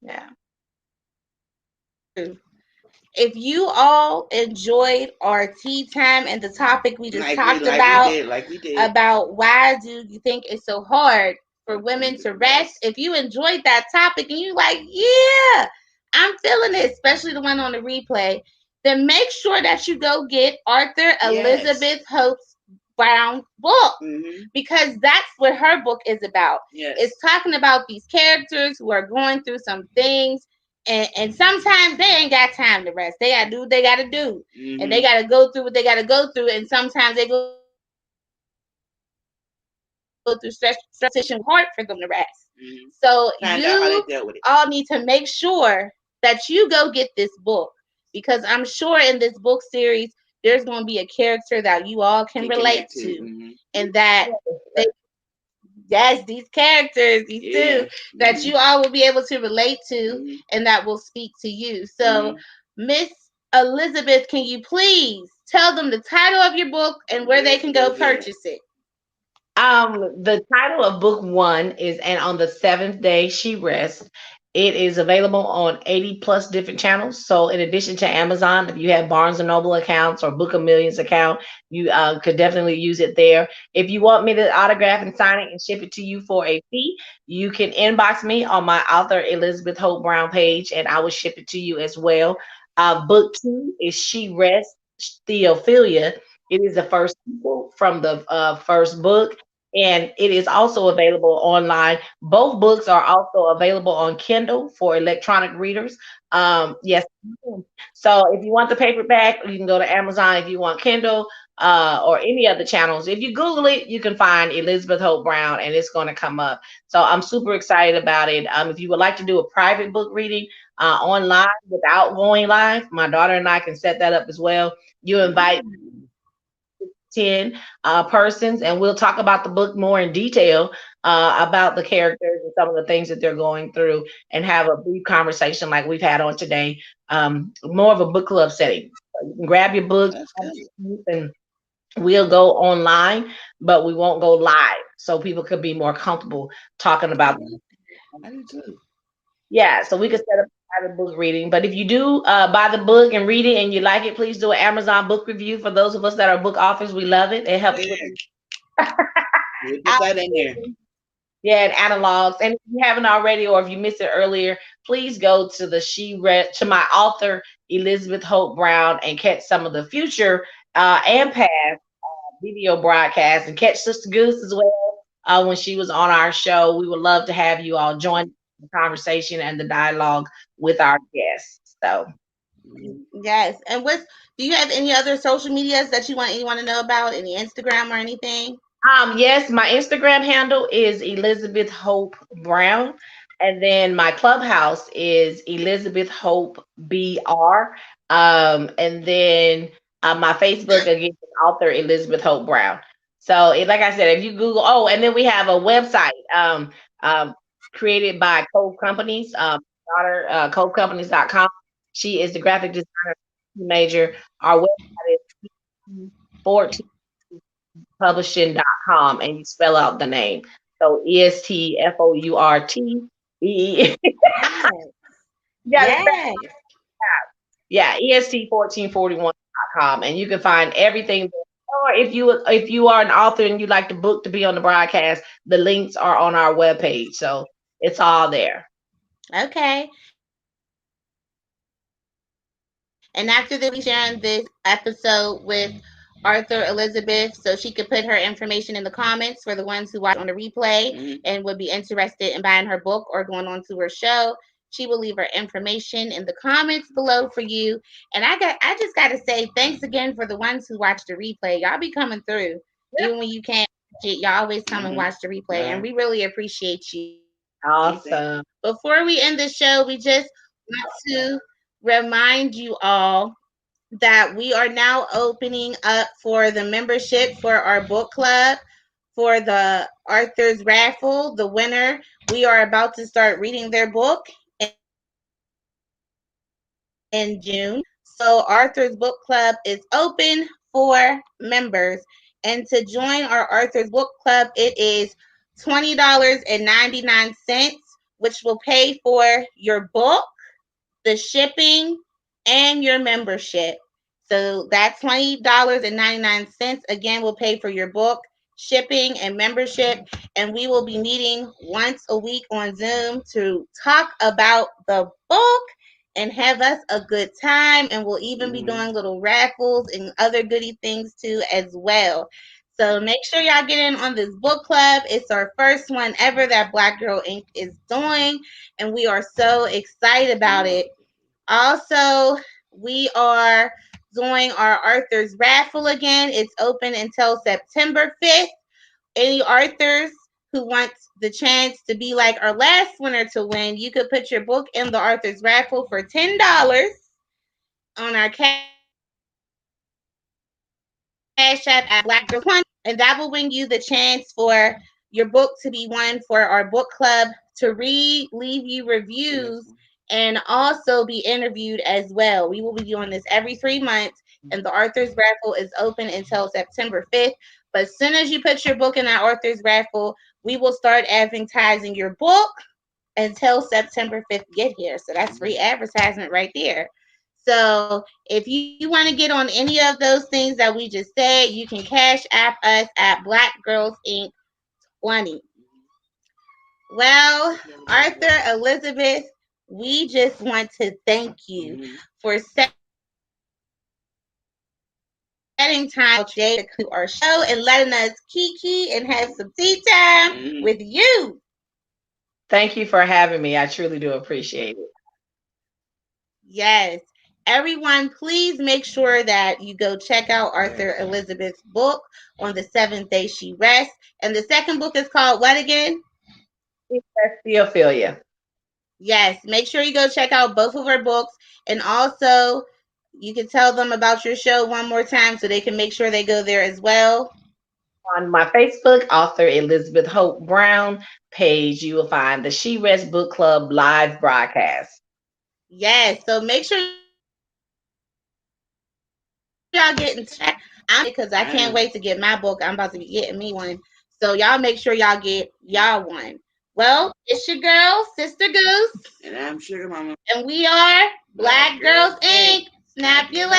Yeah. If you all enjoyed our tea time and the topic we just talked about, we did. About why do you think it's so hard for women to rest? If you enjoyed that topic and you like, yeah, I'm feeling it, especially the one on the replay, then make sure that you go get Arthur Elizabeth Hope's Brown book, Mm-hmm. because that's what her book is about. Yes. It's talking about these characters who are going through some things, and sometimes they ain't got time to rest. They gotta do what they gotta do, and they Mm-hmm. gotta go through what they gotta go through. And sometimes they go through stress sufficient hard for them to rest. Mm-hmm. So Find out how you they dealt with it. all need to make sure that you go get this book, because I'm sure in this book series there's going to be a character that you all can Can relate connect to. to, Mm-hmm. and that they, yes, these characters, these Yeah. two, that you all will be able to relate to, Mm-hmm. and that will speak to you. So, Mm-hmm. Miss Elizabeth, can you please tell them the title of your book and where they Where can to go go get it? purchase it? The title of book one is "And on the Seventh Day She Rests." It is available on 80 plus different channels. So, in addition to Amazon, if you have Barnes and Noble accounts or Book of Millions account, you could definitely use it there. If you want me to autograph and sign it and ship it to you for a fee, you can inbox me on my author Elizabeth Hope Brown page, and I will ship it to you as well. Book two is She Rests Theophilia. It is the first sequel from the first book, and it is also available online. Both books are also available on Kindle for electronic readers. Yes. So if you want the paperback, you can go to Amazon. If you want Kindle or any other channels, if you Google it, you can find Elizabeth Hope Brown, and it's going to come up. So I'm super excited about it. If you would like to do a private book reading online without going live, my daughter and I can set that up as well. You invite Mm-hmm. 10 persons, and we'll talk about the book more in detail about the characters and some of the things that they're going through, and have a brief conversation like we've had on today. More of a book club setting. So you can grab your book, That's good. and we'll go online, but we won't go live, so people could be more comfortable talking about. Yeah, I do too. Yeah, so we could set up a private book reading. But if you do buy the book and read it and you like it, please do an Amazon book review. For those of us that are book authors, we love it. It helps with Yeah. We'll put that in there. algorithms, yeah, and analogs. And if you haven't already, or if you missed it earlier, please go to the She Read to my author Elizabeth Hope Brown and catch some of the future and past video broadcasts, and catch Sister Goose as well when she was on our show. We would love to have you all join the conversation and the dialogue with our guests. So, Mhm. Yes. And do you have any other social medias that you want anyone to know about? Any Instagram or anything? yes, my Instagram handle is Elizabeth Hope Brown, and then my clubhouse is Elizabeth Hope BR, and then my Facebook again is author Elizabeth Hope Brown. So, like I said, if you Google, oh, and then we have a website um, created by Cove Companies, daughter covecompanies.com. She is the graphic designer major. Our website is 14 publishing.com, and you spell out the name. So ESTFOURTE. Yes. Yeah, Yes. yeah, EST1441.com, and you can find everything. Or if you are an author and you like the book to be on the broadcast, the links are on our webpage. So it's all there. Okay. And after this, we'll be sharing this episode with Arthur Elizabeth so she could put her information in the comments for the ones who watch on the replay and would be Mhm. interested in buying her book or going on to her show. She will leave her information in the comments below for you. And I just gotta say thanks again for the ones who watch the replay. Y'all be coming through. Even when you can't watch it, y'all always come and watch Mhm. the replay. And we Right. really appreciate you. We thank Awesome. you. Before we end the show, we just want to remind you all that we are now opening up for the membership for our book club for the Arthur's raffle. The winner, we are about to start reading their book in June. So Arthur's book club is open for members. And to join our Arthur's book club, it is $20.99, which will pay for your book, the shipping, and your membership. So that $20.99 again will pay for your book, shipping, and membership. And we will be meeting once a week on Zoom to talk about the book and have us a good time. And we'll even be Mhm. doing little raffles and other goody things too as well. So make sure y'all get in on this book club. It's our first one ever that Black Girl Inc. is doing, and we are so excited about it. Also, we are doing our Arthur's raffle again. It's open until September 5th. Any Arthurs who wants the chance to be like our last winner to win, you could put your book in the Arthur's raffle for $10 on our Cash App at Black Girls One, and that will win you the chance for your book to be won for our book club to read, leave you reviews, and also be interviewed as well. We will be doing this every 3 months, and the Arthur's raffle is open until September 5th. But as soon as you put your book in that Arthur's raffle, we will start advertising your book until September 5th get here. So that's free advertisement right there. So if you want to get on any of those things that we just said, you can cash app us at Black Girls Inc. 20. Well, Arthur, Elizabeth, we just want to thank you for setting time out your day to come to our show and letting us kiki and have some tea time with you. Thank you for having me. I truly do appreciate it. Yes. Everyone, please make sure that you go check out Arthur Elizabeth's book on the seventh day she rests. And the second book is called what again? Theophilia. Yes. Make sure you go check out both of her books. And also, you can tell them about your show one more time so they can make sure they go there as well. On my Facebook, author Elizabeth Hope Brown page, you will find the She Rests Book Club live broadcast. Yes. So make sure y'all get in touch. I'm because I can't wait to get my book. I'm about to be getting me one. So y'all make sure y'all get y'all one. Well, it's your girl, Sister Goose. And I'm Sugar Mama. And we are Black Girls Inc. Snap your